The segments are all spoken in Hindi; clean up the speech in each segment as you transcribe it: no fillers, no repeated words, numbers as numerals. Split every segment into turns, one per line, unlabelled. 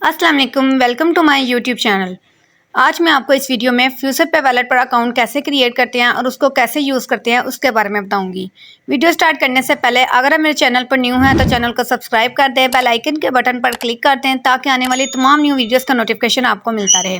अस्सलाम वालेकुम, welcome to my YouTube channel. आज मैं आपको इस वीडियो में फ्यूचर पे वॉलेट पर अकाउंट कैसे क्रिएट करते हैं और उसको कैसे यूज़ करते हैं उसके बारे में बताऊंगी। वीडियो स्टार्ट करने से पहले अगर आप मेरे चैनल पर न्यू हैं तो चैनल को सब्सक्राइब कर दें, बेल आइकन के बटन पर क्लिक कर दें ताकि आने वाली तमाम न्यू वीडियोज़ का नोटिफिकेशन आपको मिलता रहे।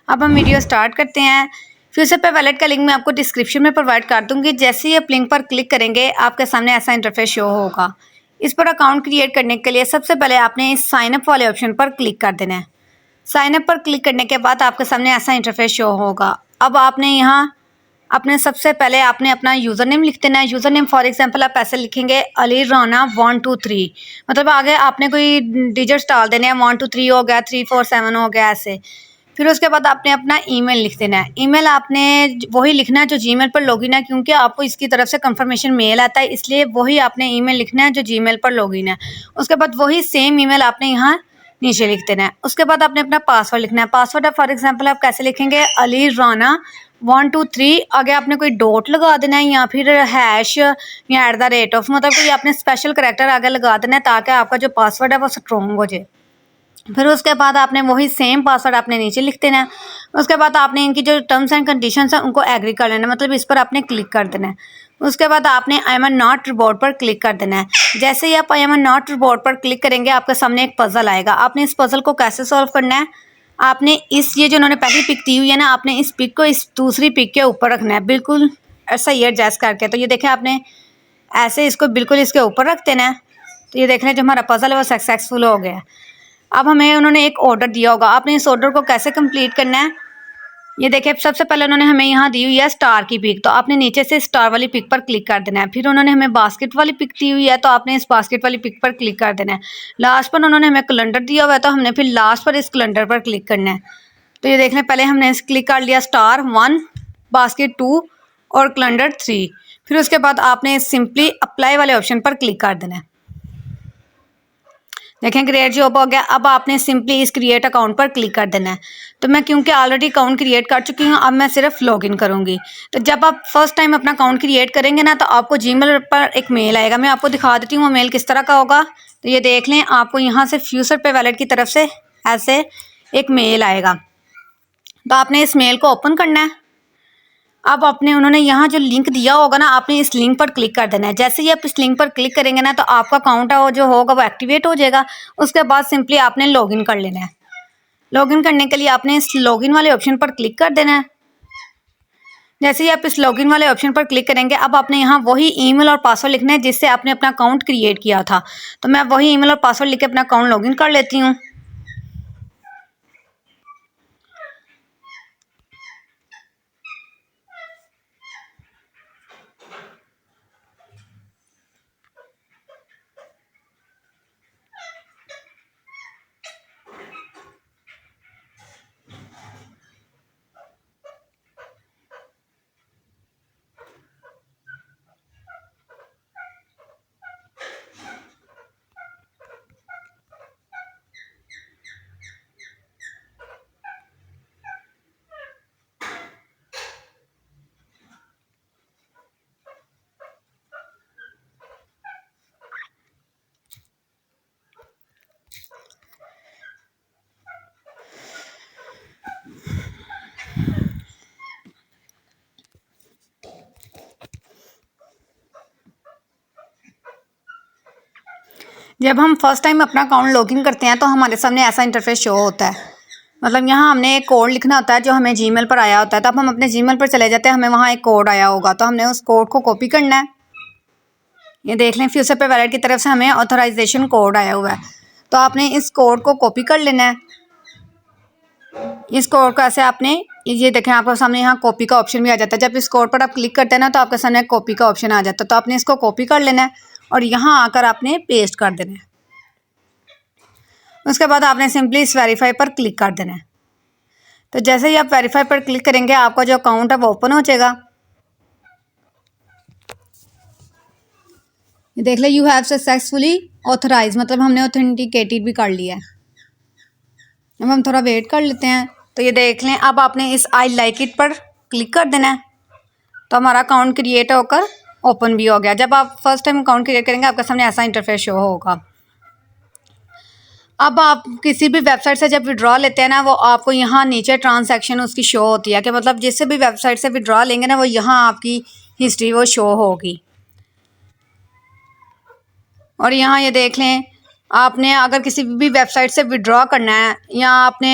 अब हम वीडियो स्टार्ट करते हैं। फ्यूचर पे वॉलेट का लिंक मैं आपको डिस्क्रिप्शन में प्रोवाइड कर दूँगी। जैसे ही आप लिंक पर क्लिक करेंगे आपके सामने ऐसा इंटरफेस शो होगा। इस पर अकाउंट क्रिएट करने के लिए सबसे पहले आपने इस साइन अप वाले ऑप्शन पर क्लिक कर देना है। साइन अप पर क्लिक करने के बाद आपके सामने ऐसा इंटरफेस शो होगा। अब आपने यहाँ अपने सबसे पहले आपने अपना यूज़र नेम लिख देना है। यूज़र नेम फॉर एग्जांपल आप ऐसे लिखेंगे अली राना 123, मतलब आगे आपने कोई डिजिट्स डाल देने हैं, 123 हो गया, 347 हो गया, ऐसे। फिर उसके बाद आपने अपना ईमेल लिख देना है। ईमेल आपने वही लिखना है जो जीमेल पर लॉगिन है, क्योंकि आपको इसकी तरफ से कंफर्मेशन मेल आता है, इसलिए वही आपने ईमेल लिखना है जो जीमेल पर लॉगिन है। उसके बाद वही सेम ईमेल आपने यहाँ नीचे लिख देना है। उसके बाद आपने अपना पासवर्ड लिखना है। पासवर्ड आप फॉर एग्जांपल आप कैसे लिखेंगे अली राना 123, आगे आपने कोई डॉट लगा देना है या फिर हैश या @ मतलब कोई आपने स्पेशल करैक्टर आगे लगा देना है ताकि आपका जो पासवर्ड है वो स्ट्रॉन्ग हो जाए। फिर उसके बाद आपने वही सेम पासवर्ड आपने नीचे लिख देना है। उसके बाद आपने इनकी जो टर्म्स एंड कंडीशंस हैं उनको एग्री कर लेना है, मतलब इस पर आपने क्लिक कर देना है। उसके बाद आपने आई एम नॉट रोबोट पर क्लिक कर देना है। जैसे ही आप आई एम नॉट रोबोट पर क्लिक करेंगे आपके सामने एक पजल आएगा। आपने इस पजल को कैसे सॉल्व करना है, आपने ये जो उन्होंने पहली पिक दी हुई है ना, आपने इस पिक को इस दूसरी पिक के ऊपर रखना है, बिल्कुल ऐसा ही एडजस्ट करके। तो ये देखें, आपने ऐसे इसको बिल्कुल इसके ऊपर रख देना है। तो ये देख रहे हैं जो हमारा पजल है वो सक्सेसफुल हो गया। अब हमें उन्होंने एक ऑर्डर दिया होगा, आपने इस ऑर्डर को कैसे कंप्लीट करना है, ये देखिए सबसे पहले उन्होंने हमें यहाँ दी हुई है स्टार की पिक, तो आपने नीचे से स्टार वाली पिक पर क्लिक कर देना है। फिर उन्होंने हमें बास्केट वाली पिक दी हुई है, तो आपने इस बास्केट वाली पिक पर क्लिक कर देना है। लास्ट पर उन्होंने हमें कैलेंडर दिया हुआ है, तो हमने फिर लास्ट पर इस कैलेंडर पर क्लिक करना है। तो ये देख लें, पहले हमने क्लिक कर लिया स्टार 1, बास्केट 2 और कैलेंडर 3। फिर उसके बाद आपने सिंपली अप्लाई वाले ऑप्शन पर क्लिक कर देना है। देखें क्रिएट जॉब हो गया। अब आपने सिंपली इस क्रिएट अकाउंट पर क्लिक कर देना है। तो मैं क्योंकि ऑलरेडी अकाउंट क्रिएट कर चुकी हूँ, अब मैं सिर्फ लॉगिन करूँगी। तो जब आप फर्स्ट टाइम अपना अकाउंट क्रिएट करेंगे ना, तो आपको जीमेल पर एक मेल आएगा। मैं आपको दिखा देती हूँ वो मेल किस तरह का होगा। तो ये देख लें, आपको यहाँ से फ्यूचर पे वॉलेट की तरफ से ऐसे एक मेल आएगा। तो आपने इस मेल को ओपन करना है। अब आपने उन्होंने यहाँ जो लिंक दिया होगा ना, आपने इस लिंक पर क्लिक कर देना है। जैसे ही आप इस लिंक पर क्लिक करेंगे ना, तो आपका अकाउंट है वो जो होगा वो एक्टिवेट हो जाएगा। उसके बाद सिंपली आपने लॉगिन कर लेना है। लॉगिन करने के लिए आपने इस लॉगिन वाले ऑप्शन पर क्लिक कर देना है। जैसे ही आप इस लॉगिन वाले ऑप्शन पर क्लिक करेंगे, अब आपने यहाँ वही ईमेल और पासवर्ड लिखना है जिससे आपने अपना अकाउंट क्रिएट किया था। तो मैं वही ईमेल और पासवर्ड लिख के अपना अकाउंट लॉगिन कर लेती हूँ। जब हम फर्स्ट टाइम अपना अकाउंट लॉगिन करते हैं तो हमारे सामने ऐसा इंटरफेस शो होता है। मतलब यहाँ हमने एक कोड लिखना होता है जो हमें जीमेल पर आया होता है। तो अब हम अपने जीमेल पर चले जाते हैं, हमें वहाँ एक कोड आया होगा, तो हमने उस कोड को कॉपी करना है। ये देख लें, फ्यूचर पे वॉलेट की तरफ से हमें ऑथराइजेशन कोड आया हुआ है, तो आपने इस कोड को कॉपी कर लेना है। इस कोड को ऐसे आपने, ये देखें आपके सामने यहाँ कॉपी का ऑप्शन भी आ जाता है। जब इस कोड पर आप क्लिक करते हैं ना, तो आपके सामने कॉपी का ऑप्शन आ जाता है। तो आपने इसको कॉपी कर लेना है और यहाँ आकर आपने पेस्ट कर देना है। उसके बाद आपने सिंपली इस वेरीफाई पर क्लिक कर देना है। तो जैसे ही आप वेरीफाई पर क्लिक करेंगे, आपका जो अकाउंट है वो ओपन हो जाएगा। ये देख ले, यू हैव सक्सेसफुली ऑथराइज, मतलब हमने ऑथेंटिकेटेड भी कर लिया है। अब हम थोड़ा वेट कर लेते हैं। तो ये देख लें, अब आपने इस आई लाइक इट पर क्लिक कर देना है। तो हमारा अकाउंट क्रिएट होकर ओपन भी हो गया। जब आप फर्स्ट टाइम अकाउंट क्रिएट करेंगे, आपके सामने ऐसा इंटरफेस शो होगा। अब आप किसी भी वेबसाइट से जब विड्रॉ लेते हैं ना, वो आपको यहाँ नीचे ट्रांजैक्शन उसकी शो होती है कि मतलब जिससे भी वेबसाइट से विड्रॉ लेंगे ना, वो यहाँ आपकी हिस्ट्री वो शो होगी। और यहाँ ये देख लें, आपने अगर किसी भी वेबसाइट से विड्रॉ करना है या आपने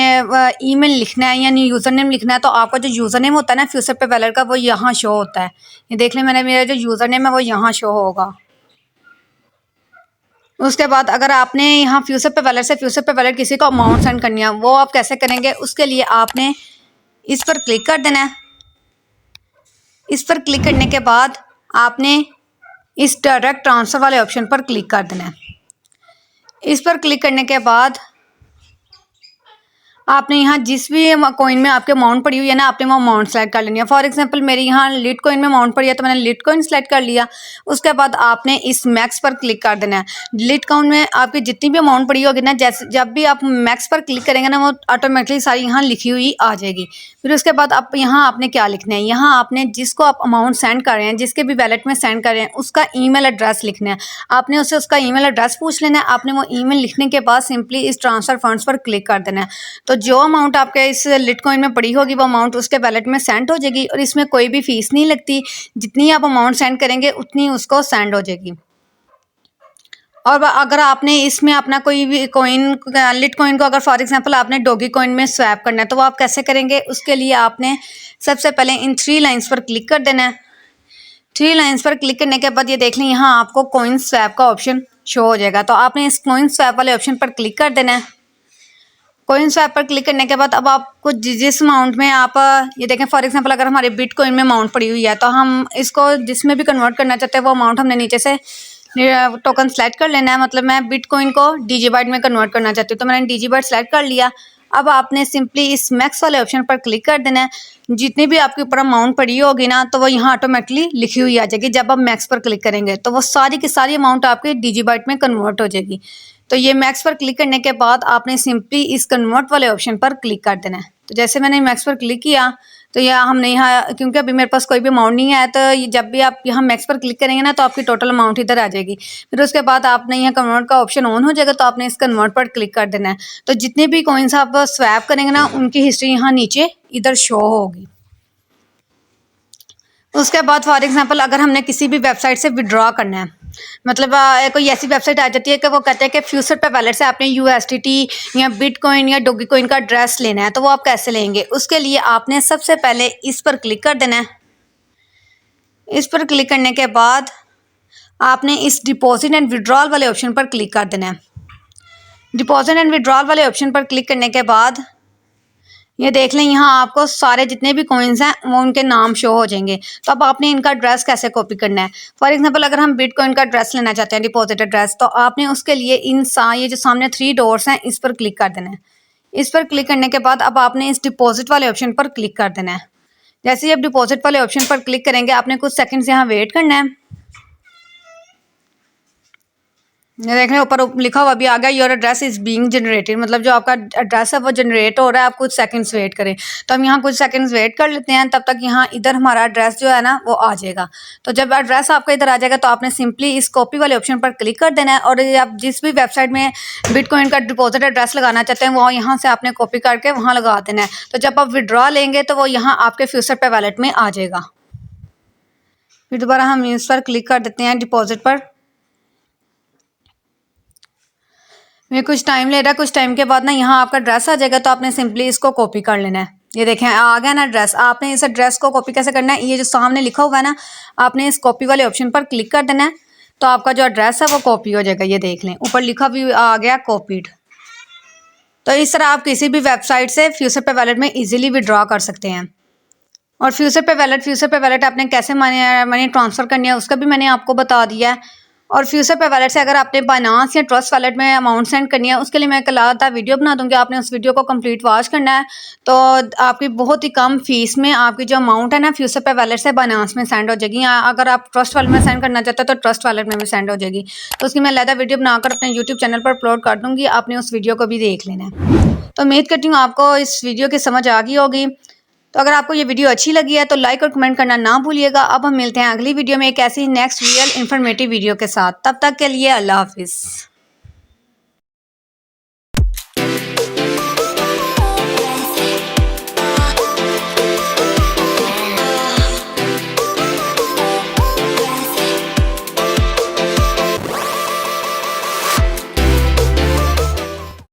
ईमेल लिखना है या यूज़र नेम लिखना है, तो आपका जो यूज़र नेम होता है ना फ्यूचर पे वैलेट का, वो यहाँ शो होता है। ये देख लें, मैंने मेरा जो यूज़र नेम है वो यहाँ शो होगा। उसके बाद अगर आपने यहाँ फ्यूचर पे वैलेट किसी को अमाउंट सेंड करनी है, वो आप कैसे करेंगे? उसके लिए आपने इस पर क्लिक कर देना है। इस पर क्लिक करने के बाद आपने इस डायरेक्ट ट्रांसफ़र वाले ऑप्शन पर क्लिक कर देना है। इस पर क्लिक करने के बाद आपने यहाँ जिस भी कॉइन में आपके अमाउंट पड़ी हुई है ना, आपने वो अमाउंट सेलेक्ट कर लेनी है। फॉर एग्जांपल मेरी यहाँ लिट कॉइन में अमाउंट पड़ी है, तो मैंने लिट कॉइन सेलेक्ट कर लिया। उसके बाद आपने इस मैक्स पर क्लिक कर देना है। लिट कॉइन में आपकी जितनी भी अमाउंट पड़ी होगी ना, जैसे जब भी आप मैक्स पर क्लिक करेंगे ना, वो ऑटोमेटिकली सारी यहाँ लिखी हुई आ जाएगी। फिर उसके बाद आप यहाँ आपने क्या लिखना है, यहाँ आपने जिसको आप अमाउंट सेंड कर रहे हैं, जिसके भी वैलेट में सेंड कर रहे हैं, उसका ईमेल एड्रेस लिखना है। आपने उससे उसका ईमेल एड्रेस पूछ लेना है। आपने वो ईमेल लिखने के बाद सिंपली इस ट्रांसफ़र फंड्स पर क्लिक कर देना है। तो जो अमाउंट आपके इस लिटकॉइन में पड़ी होगी, वो अमाउंट उसके वैलेट में सेंड हो जाएगी और इसमें कोई भी फीस नहीं लगती। जितनी आप अमाउंट सेंड करेंगे उतनी उसको सेंड हो जाएगी। और अगर आपने इसमें अपना कोई भी कॉइन, लिटकॉइन को अगर फॉर एग्जांपल आपने डॉगी कॉइन में स्वैप करना है, तो वो आप कैसे करेंगे? उसके लिए आपने सबसे पहले इन 3 लाइन्स पर क्लिक कर देना है। 3 लाइन्स पर क्लिक करने के बाद ये देख लें, यहाँ आपको कॉइन स्वैप का ऑप्शन शो हो जाएगा। तो आपने इस कॉइन स्वैप वाले ऑप्शन पर क्लिक कर देना है। कॉइन स्वैप पर क्लिक करने के बाद अब आपको जिस अमाउंट में आप ये देखें, फॉर एग्जांपल अगर हमारे बिटकॉइन में अमाउंट पड़ी हुई है, तो हम इसको जिसमें भी कन्वर्ट करना चाहते हैं, वो अमाउंट हमने नीचे से टोकन सेलेक्ट कर लेना है। मतलब मैं बिटकॉइन को डीजीबाइट में कन्वर्ट करना चाहती हूँ, तो मैंने डीजीबाइट सेलेक्ट कर लिया। अब आपने सिंपली इस मैक्स वाले ऑप्शन पर क्लिक कर देना है। जितनी भी आपके ऊपर अमाउंट पड़ी होगी ना, तो वो यहाँ ऑटोमेटिकली लिखी हुई आ जाएगी। जब आप मैक्स पर क्लिक करेंगे तो वो सारी की सारी अमाउंट आपके डीजीबाइट में कन्वर्ट हो जाएगी। तो ये मैक्स पर क्लिक करने के बाद आपने सिंपली इस कन्वर्ट वाले ऑप्शन पर क्लिक कर देना है। तो जैसे मैंने मैक्स पर क्लिक किया, तो यहाँ हमने यहाँ, क्योंकि अभी मेरे पास कोई भी अमाउंट नहीं है, तो जब भी आप यहाँ मैक्स पर क्लिक करेंगे ना, तो आपकी टोटल अमाउंट इधर आ जाएगी। फिर उसके बाद आपने यहाँ कन्वर्ट का ऑप्शन ऑन हो जाएगा, तो आपने इस कन्वर्ट पर क्लिक कर देना है। तो जितने भी कॉइन्स आप स्वैप करेंगे ना, उनकी हिस्ट्री यहाँ नीचे इधर शो होगी। उसके बाद फॉर एग्जांपल अगर हमने किसी भी वेबसाइट से विड्रॉ करना है, मतलब कोई ऐसी वेबसाइट आ जाती है कि वो कहते हैं कि फ्यूचर पे वैलेट से आपने यूएसडीटी या बिटकॉइन या डॉगी कॉइन का एड्रेस लेना है, तो वो आप कैसे लेंगे? उसके लिए आपने सबसे पहले इस पर क्लिक कर देना है। इस पर क्लिक करने के बाद आपने इस डिपॉजिट एंड विड्रॉल वाले ऑप्शन पर क्लिक कर देना है। डिपॉजिट एंड विड्रॉल वाले ऑप्शन पर क्लिक करने के बाद ये देख लें, यहाँ आपको सारे जितने भी कॉइन्स हैं वो उनके नाम शो हो जाएंगे। तो अब आपने इनका एड्रेस कैसे कॉपी करना है? फॉर एग्जांपल अगर हम बिटकॉइन का एड्रेस लेना चाहते हैं, डिपॉजिट एड्रेस, तो आपने उसके लिए ये जो सामने 3 डॉट्स हैं, इस पर क्लिक कर देना है। इस पर क्लिक करने के बाद अब आपने इस डिपॉजिट वाले ऑप्शन पर क्लिक कर देना है। जैसे ही आप डिपॉजिट वाले ऑप्शन पर क्लिक करेंगे, आपने कुछ सेकेंड्स यहाँ वेट करना है। ये देख रहे हैं ऊपर लिखा हुआ भी आ गया, your address is being generated, मतलब जो आपका एड्रेस है वो जनरेट हो रहा है। आप कुछ सेकंड्स वेट करें। तो हम यहाँ कुछ सेकंड्स वेट कर लेते हैं, तब तक यहाँ इधर हमारा एड्रेस जो है ना वो आ जाएगा। तो जब एड्रेस आपका इधर आ जाएगा, तो आपने सिंपली इस कॉपी वाले ऑप्शन पर क्लिक कर देना है। और आप जिस भी वेबसाइट में बिटकॉइन का डिपॉजिट एड्रेस लगाना चाहते हैं, वो यहाँ से आपने कॉपी करके वहाँ लगा देना है। तो जब आप विड्रॉ लेंगे, तो वो यहाँ आपके फ्यूचर पे वैलेट में आ जाएगा। फिर दोबारा हम इस पर क्लिक कर देते हैं डिपॉजिट पर। ये कुछ टाइम ले रहा है। कुछ टाइम के बाद ना यहाँ आपका एड्रेस आ जाएगा, तो आपने सिंपली इसको कॉपी कर लेना है। ये देखें आ गया ना एड्रेस। आपने इस एड्रेस को कॉपी कैसे करना है? ये जो सामने लिखा हुआ है ना, आपने इस कॉपी वाले ऑप्शन पर क्लिक कर देना है, तो आपका जो एड्रेस है वो कॉपी हो जाएगा। ये देख लें ऊपर लिखा भी आ गया कॉपीड। तो इस तरह आप किसी भी वेबसाइट से फ्यूचर पे वैलेट में इजीली विड्रॉ कर सकते हैं। और फ्यूचर पे वैलेट आपने कैसे मनी ट्रांसफ़र करनी है, उसका भी मैंने आपको बता दिया है। और फ्यूचर पे वैलेट से अगर आपने बाइनेंस या ट्रस्ट वैलेट में अमाउंट सेंड करनी है, उसके लिए मैं कल आधा वीडियो बना दूंगी। आपने उस वीडियो को कंप्लीट वॉच करना है, तो आपकी बहुत ही कम फीस में आपकी जो अमाउंट है ना फ्यूचर पे वैलेट से बाइनेंस में सेंड हो जाएगी। या अगर आप ट्रस्ट वैलेट में सेंड करना चाहते हो, तो ट्रस्ट वैलेट में भी सेंड हो जाएगी। तो उसकी मैं अलग वीडियो बनाकर अपने यूट्यूब चैनल पर अपलोड कर दूँगी। आपने उस वीडियो को भी देख लेना है। तो उम्मीद करती हूँ आपको इस वीडियो की समझ आ गई होगी। तो अगर आपको ये वीडियो अच्छी लगी है, तो लाइक और कमेंट करना ना भूलिएगा। अब हम मिलते हैं अगली वीडियो में एक ऐसी नेक्स्ट रियल इन्फॉर्मेटिव वीडियो के साथ। तब तक के लिए अल्लाह हाफिज़।